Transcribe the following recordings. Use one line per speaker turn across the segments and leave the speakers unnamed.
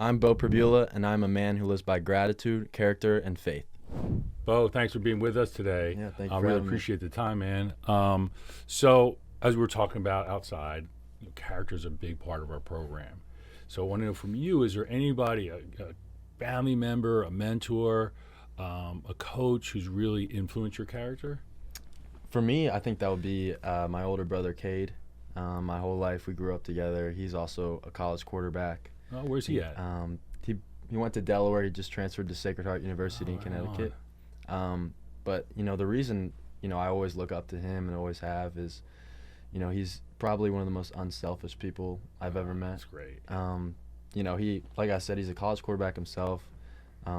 I'm Beau Pribula, and I'm a man who lives by gratitude, character, and faith.
Beau, thanks for being with us today.
Yeah, thank you
I
for
really
having me.
appreciate the time, man. So, as we were talking about outside, character is a big part of our program. So, I want to know from you, is there anybody, a family member, a mentor, a coach who's really influenced your character?
For me, I think that would be my older brother, Cade. My whole life, we grew up together. He's also a college quarterback.
Oh, where's he at?
He went to Delaware. He just transferred to Sacred Heart University in
Right
Connecticut. But, the reason, I always look up to him and always have is, he's probably one of the most unselfish people I've ever met.
That's great.
He, like I said, he's a college quarterback himself.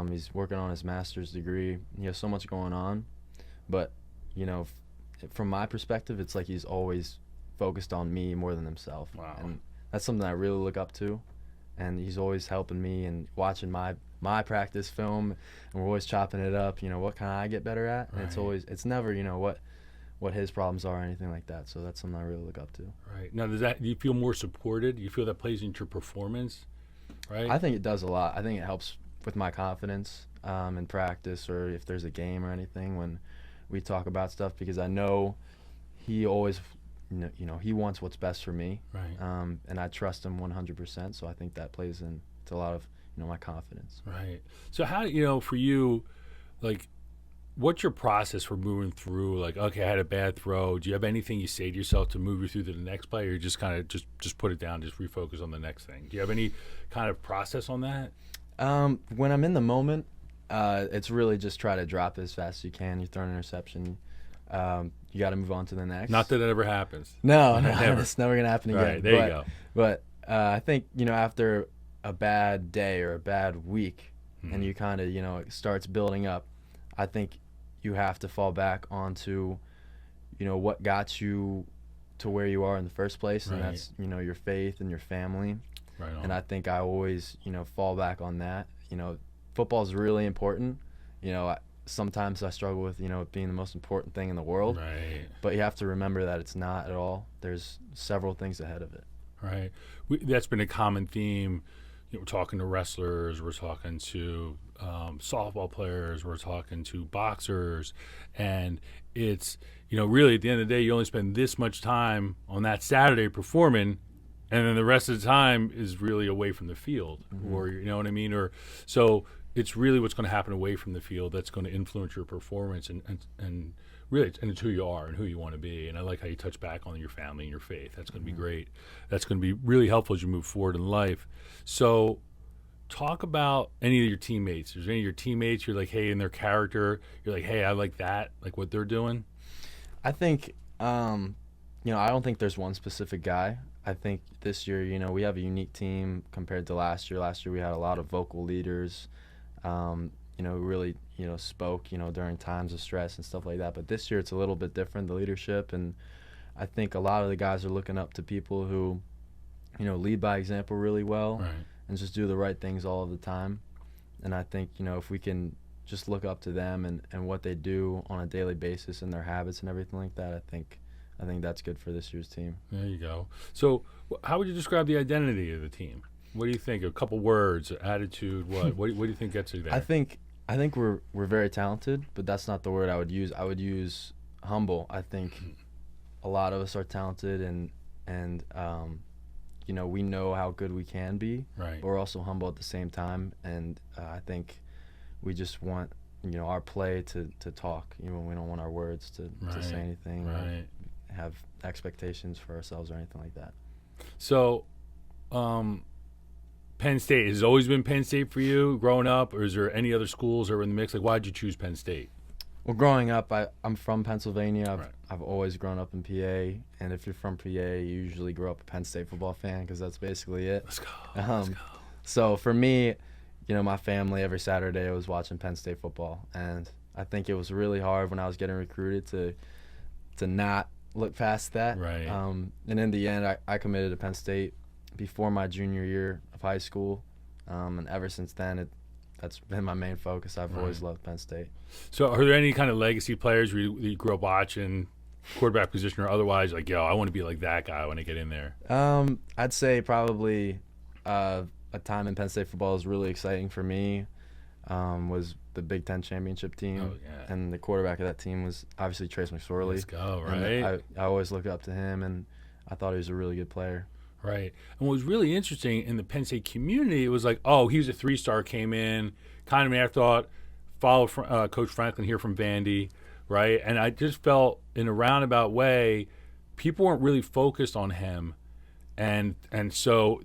He's working on his master's degree. He has so much going on. But, from my perspective, it's like he's always focused on me more than himself.
Wow.
And that's something I really look up to. And he's always helping me and watching my practice film, and we're always chopping it up. What can I get better at? And it's never, what his problems are or anything like that. So that's something I really look up to.
Right. Now, do you feel more supported? Do you feel that plays into your performance? Right.
I think it does a lot. I think it helps with my confidence in practice, or if there's a game or anything when we talk about stuff, because I know he always, he wants what's best for me.
Right.
And I trust him 100%. So I think that plays into a lot of, my confidence.
Right. So how, for you, like, what's your process for moving through, like, okay, I had a bad throw. Do you have anything you say to yourself to move you through to the next play, or you just kind of just put it down, just refocus on the next thing? Do you have any kind of process on that?
When I'm in the moment, it's really just try to drop it as fast as you can. You throw an interception. You got to move on to the next.
Not that it ever happens.
No,
Never.
It's never going to happen again.
Right, there you go.
But I think, after a bad day or a bad week, and you kind of, it starts building up, I think you have to fall back onto, what got you to where you are in the first place, and that's, your faith and your family.
Right on.
And I think I always, fall back on that. Football is really important. Sometimes I struggle with, it being the most important thing in the world.
Right.
But you have to remember that it's not at all. There's several things ahead of it.
Right. That's been a common theme. We're talking to wrestlers, we're talking to softball players, we're talking to boxers, and it's, really at the end of the day, you only spend this much time on that Saturday performing, and then the rest of the time is really away from the field, or you know what I mean? Or so it's really what's going to happen away from the field that's going to influence your performance, and really, and it's who you are and who you want to be. And I like how you touch back on your family and your faith. That's going to be great. That's going to be really helpful as you move forward in life. So talk about any of your teammates. Is there any of your teammates you're like, hey, in their character, you're like, hey, I like that, like what they're doing?
I think, I don't think there's one specific guy. I think this year, we have a unique team compared to last year. Last year we had a lot of vocal leaders, who really, spoke, during times of stress and stuff like that. But this year it's a little bit different, the leadership. And I think a lot of the guys are looking up to people who, lead by example really well, and just do the right things all of the time. And I think, if we can just look up to them and what they do on a daily basis and their habits and everything like that, I think that's good for this year's team.
There you go. So how would you describe the identity of the team? What do you think? A couple words, attitude, what? What do you think gets you there?
I think we're very talented, but that's not the word I would use. I would use humble. I think a lot of us are talented, and we know how good we can be,
right.
But we're also humble at the same time. And I think we just want, our play to talk. We don't want our words to say anything, or have expectations for ourselves or anything like that.
So, Penn State, has it always been Penn State for you growing up, or is there any other schools that were in the mix? Like, why did you choose Penn State?
Well, growing up, I'm from Pennsylvania. I've always grown up in PA, and if you're from PA, you usually grow up a Penn State football fan, because that's basically it.
Let's go.
So for me, my family, every Saturday I was watching Penn State football, and I think it was really hard when I was getting recruited to not look past that.
Right.
And in the end, I committed to Penn State before my junior year of high school, and ever since then, that's been my main focus. I've always loved Penn State.
So are there any kind of legacy players you grew up watching, quarterback position or otherwise, like, I want to be like that guy when I get in there?
I'd say probably a time in Penn State football was really exciting for me was the Big Ten championship team.
Oh, yeah.
And the quarterback of that team was obviously Trace McSorley.
Let's go,
And
right?
I always looked up to him, and I thought he was a really good player.
Right. And what was really interesting in the Penn State community, it was like, oh, he was a 3-star, came in, kind of an afterthought, followed Coach Franklin here from Vandy, right? And I just felt in a roundabout way, people weren't really focused on him. And so,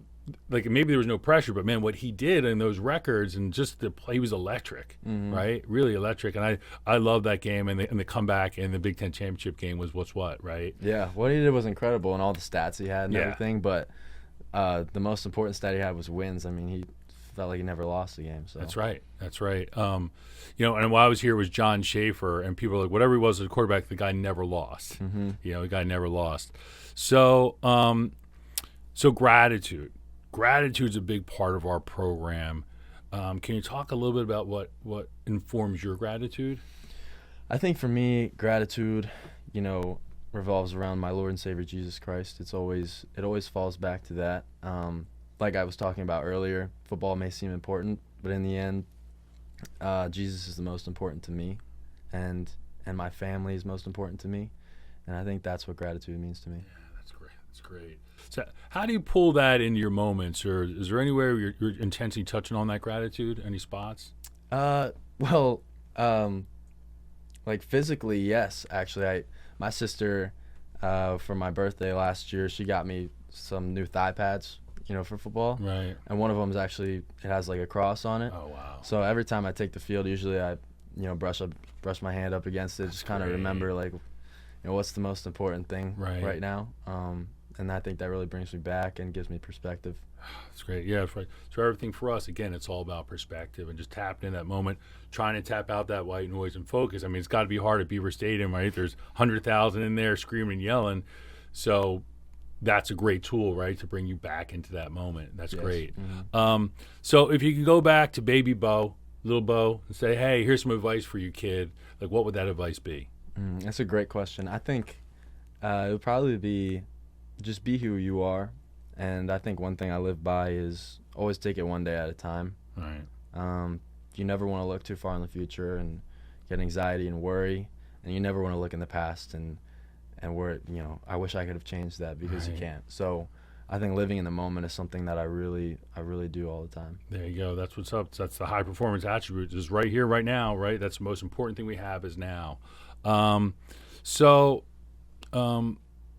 like, maybe there was no pressure, but, man, what he did in those records and just the play, he was electric, right? Really electric. And I love that game, and the comeback in the Big Ten championship game was what's what, right?
Yeah, what he did was incredible, and all the stats he had and
Yeah.
everything. But the most important stat he had was wins. I mean, he felt like he never lost a game. So
That's right. That's right. And while I was here was John Schaefer, and people were like, whatever he was as a quarterback, the guy never lost. The guy never lost. So, so gratitude. Gratitude's a big part of our program. Can you talk a little bit about what informs your gratitude?
I think for me, gratitude, revolves around my Lord and Savior Jesus Christ. It always falls back to that. Like I was talking about earlier, football may seem important, but in the end, Jesus is the most important to me, and my family is most important to me, and I think that's what gratitude means to me.
Yeah, that's great. That's great. So how do you pull that into your moments, or is there anywhere you're intensely touching on that gratitude? Any spots?
Well, like physically, yes. Actually, my sister, for my birthday last year, she got me some new thigh pads, for football.
Right.
And one of them is actually, it has like a cross on it.
Oh, wow.
So every time I take the field, usually I, brush my hand up against it, just kind of remember like, what's the most important thing right now. And I think that really brings me back and gives me perspective.
That's great. Yeah, that's right. So everything for us, again, it's all about perspective and just tapping in that moment, trying to tap out that white noise and focus. I mean, it's got to be hard at Beaver Stadium, right? There's 100,000 in there screaming and yelling. So that's a great tool, right, to bring you back into that moment. That's great. So if you could go back to baby Beau, little Beau, and say, hey, here's some advice for you, kid, like what would that advice be?
That's a great question. I think it would probably be just be who you are. And I think one thing I live by is always take it one day at a time.
Right.
You never want to look too far in the future and get anxiety and worry. And you never want to look in the past and where, I wish I could have changed that, because you can't. So I think living in the moment is something that I really do all the time.
There you go. That's what's up. That's the high performance attribute. Just right here, right now, right? That's the most important thing we have is now.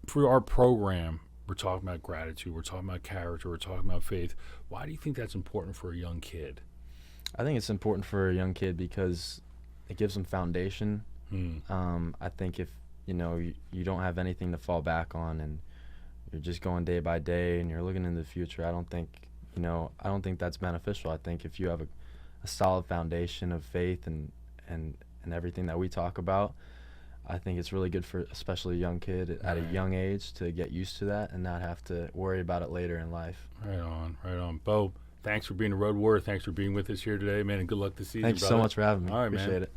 For our program, we're talking about gratitude, we're talking about character, we're talking about faith. Why do you think that's important for a young kid?
I think it's important for a young kid because it gives them foundation. I think if, you don't have anything to fall back on and you're just going day by day and you're looking into the future, I don't think that's beneficial. I think if you have a solid foundation of faith and everything that we talk about, I think it's really good for especially a young kid at a young age to get used to that and not have to worry about it later in life.
Right on. Beau, thanks for being a road warrior. Thanks for being with us here today, man, and good luck this season.
Thanks so much for having me.
All right,
Appreciate
man.
it.